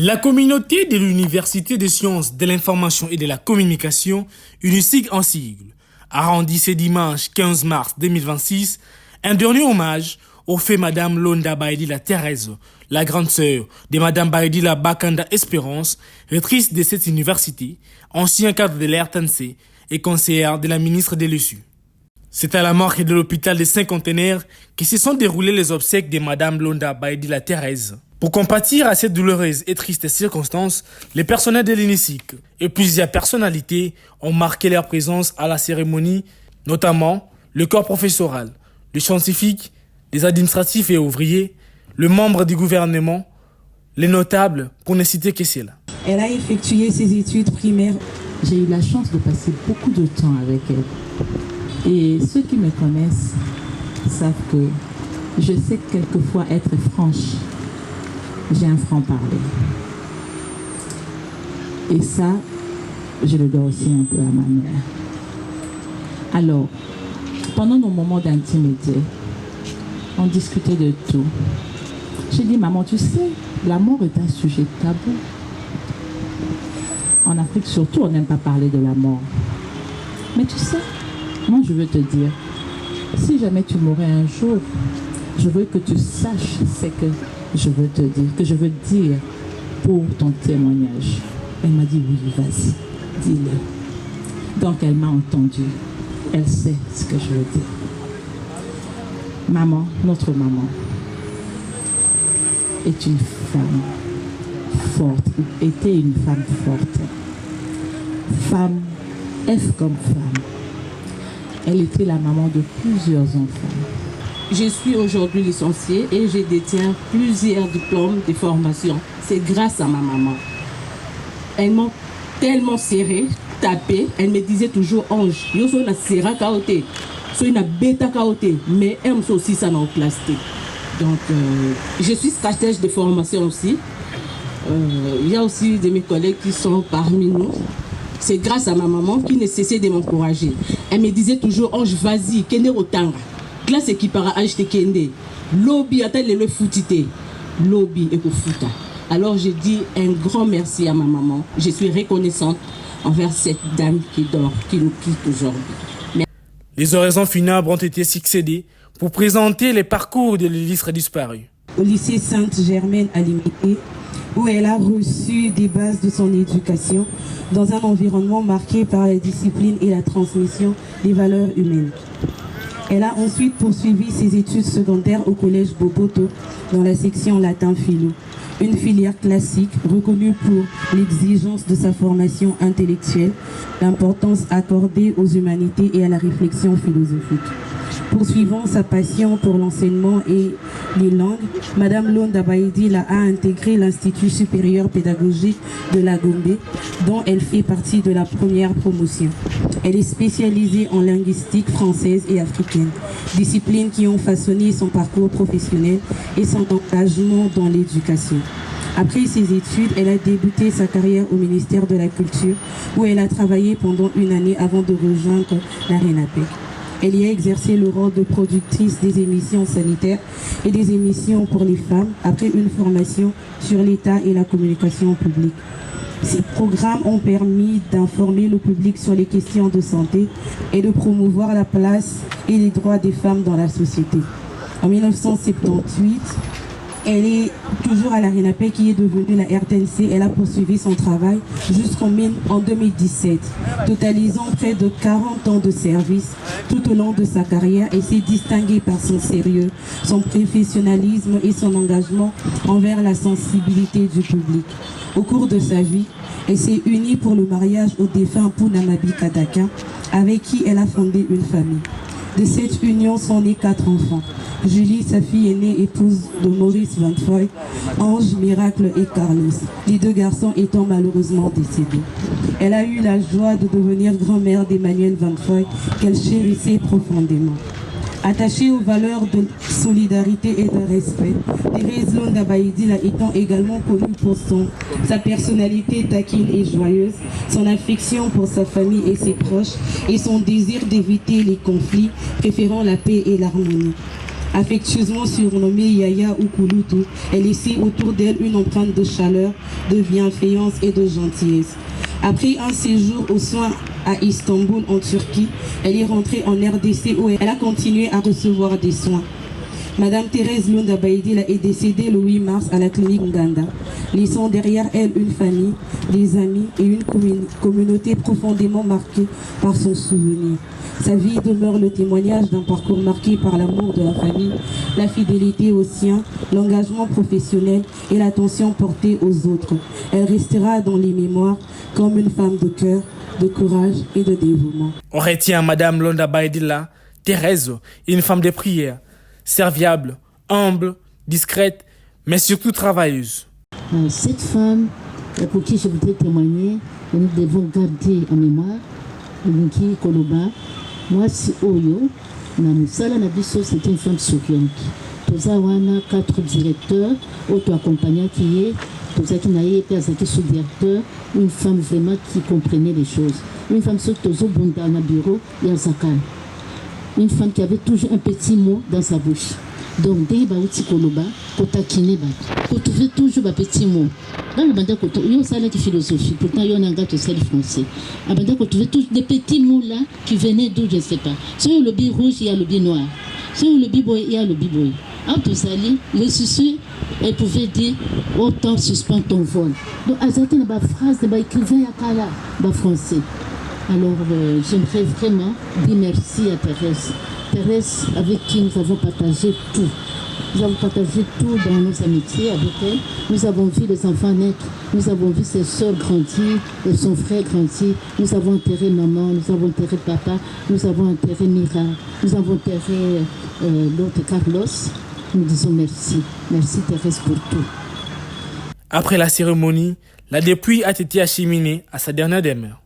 La communauté de l'Université des sciences de l'information et de la communication, UNISIC en sigle, a rendu ce dimanche 15 mars 2026 un dernier hommage au fait Madame Londa Baïdila Thérèse, la grande sœur de Madame Baïdila Bakanda Espérance, rectrice de cette université, ancien cadre de l'RTNC et conseillère de la ministre de l'USU. C'est à la morgue de l'hôpital des Cinquantenaires que se sont déroulées les obsèques de Madame Londa Baïdila Thérèse. Pour compatir à cette douloureuse et triste circonstance, les personnels de l'UNISIC et plusieurs personnalités ont marqué leur présence à la cérémonie, notamment le corps professoral, les scientifiques, les administratifs et ouvriers, le membre du gouvernement, les notables, pour ne citer que cela. Elle a effectué ses études primaires. J'ai eu la chance de passer beaucoup de temps avec elle. Et ceux qui me connaissent savent que je sais quelquefois être franche. J'ai un franc-parler. Et ça, je le dois aussi un peu à ma mère. Alors, pendant nos moments d'intimité, on discutait de tout. J'ai dit, maman, tu sais, la mort est un sujet tabou. En Afrique surtout, on n'aime pas parler de la mort. Mais tu sais, moi je veux te dire, si jamais tu mourrais un jour, je veux que tu saches ce que je veux te dire, que je veux dire pour ton témoignage. Elle m'a dit, oui, vas-y, dis-le. Donc elle m'a entendu. Elle sait ce que je veux dire. Maman, notre maman, est une femme forte, était une femme forte. Femme, F comme femme. Elle était la maman de plusieurs enfants. Je suis aujourd'hui licenciée et je détiens plusieurs diplômes de formation. C'est grâce à ma maman. Elle m'a tellement serrée, tapée. Elle me disait toujours, Ange, yo soy na serra kaote, soy na bêta kaote, mais elle me aussi ça dans classe. Donc, je suis stratège de formation aussi. Il y a aussi de mes collègues qui sont parmi nous. C'est grâce à ma maman qui ne cessait de m'encourager. Elle me disait toujours, Ange, vas-y, kende otanga. Classe qui para acheter kende. Lobby attend le foutité. Lobby et futa. Alors je dis un grand merci à ma maman. Je suis reconnaissante envers cette dame qui dort, qui nous quitte aujourd'hui. Les oraisons funèbres ont été succédées pour présenter les parcours de l'illustre disparu. Au lycée Sainte-Germaine à Limité, où elle a reçu des bases de son éducation dans un environnement marqué par la discipline et la transmission des valeurs humaines. Elle a ensuite poursuivi ses études secondaires au collège Boboto dans la section latin philo, une filière classique reconnue pour l'exigence de sa formation intellectuelle, l'importance accordée aux humanités et à la réflexion philosophique. Poursuivant sa passion pour l'enseignement et les langues, Madame Londa Baïdila a intégré l'Institut supérieur pédagogique de la Gombe, dont elle fait partie de la première promotion. Elle est spécialisée en linguistique française et africaine, disciplines qui ont façonné son parcours professionnel et son engagement dans l'éducation. Après ses études, elle a débuté sa carrière au ministère de la Culture, où elle a travaillé pendant une année avant de rejoindre la RENAPEC. Elle y a exercé le rôle de productrice des émissions sanitaires et des émissions pour les femmes après une formation sur l'État et la communication publique. Ces programmes ont permis d'informer le public sur les questions de santé et de promouvoir la place et les droits des femmes dans la société. En 1978, elle est toujours à la RENAPEC qui est devenue la RTNC. Elle a poursuivi son travail jusqu'en 2017, totalisant près de 40 ans de service tout au long de sa carrière et s'est distinguée par son sérieux, son professionnalisme et son engagement envers la sensibilité du public. Au cours de sa vie, elle s'est unie pour le mariage au défunt Pounamabi Kadaka, avec qui elle a fondé une famille. De cette union sont nés 4 enfants. Julie, sa fille aînée, épouse de Maurice Van Foy, Ange, Miracle et Carlos, les 2 garçons étant malheureusement décédés. Elle a eu la joie de devenir grand-mère d'Emmanuel Van Foy, qu'elle chérissait profondément. Attachée aux valeurs de solidarité et de respect, Thérèse Londa Baïdila étant également connue pour sa personnalité taquine et joyeuse, son affection pour sa famille et ses proches et son désir d'éviter les conflits, préférant la paix et l'harmonie. Affectueusement surnommée Yaya ou Kouloutou, elle laissait autour d'elle une empreinte de chaleur, de bienveillance et de gentillesse. Après un séjour aux soins à Istanbul en Turquie, elle est rentrée en RDC où elle a continué à recevoir des soins. Madame Thérèse Lunda Baïdila est décédée le 8 mars à la clinique Nganda, laissant derrière elle une famille, des amis et une communauté profondément marquée par son souvenir. Sa vie demeure le témoignage d'un parcours marqué par l'amour de la famille, la fidélité aux siens, l'engagement professionnel et l'attention portée aux autres. Elle restera dans les mémoires comme une femme de cœur, de courage et de dévouement. On retient Madame Lunda Baïdila, Thérèse, une femme de prière, serviable, humble, discrète, mais surtout travailleuse. Cette femme pour qui je voudrais témoigner, nous devons garder en mémoire, Linki Koloba, moi c'est Oyo, Namusala Nabiso, c'est une femme souriante. Toza wana 4 directeurs, auto accompagnant qui est, Toza qui n'a été sous-directeur, une femme vraiment qui comprenait les choses. Une femme sur Tozo Bunda na bureau, Yazakal. Une femme qui avait toujours un petit mot dans sa bouche. Donc, dès que tu koloba, tu trouves toujours un petit mot. Dans le bandit, il y a une salle de philosophie. Pourtant, il y a un gars qui sait le français. Il y a toujours des petits mots là qui venaient d'où, je ne sais pas. Sur le lobby rouge, il y a le lobby noir. Sur le lobby boy, il y a le lobby boy. En tout ça, les soucis, elle pouvait dire autant suspend ton vol. Donc, Azati n'a pas de phrase, n'a pas écrivain à Kala, pas français. Alors, j'aimerais vraiment dire merci à Thérèse. Thérèse, avec qui nous avons partagé tout. Nous avons partagé tout dans nos amitiés avec elle. Nous avons vu les enfants naître. Nous avons vu ses soeurs grandir et son frère grandir. Nous avons enterré maman, nous avons enterré papa, nous avons enterré Mira, nous avons enterré l'autre Carlos. Nous disons merci. Merci Thérèse pour tout. Après la cérémonie, la dépouille a été acheminée à sa dernière demeure.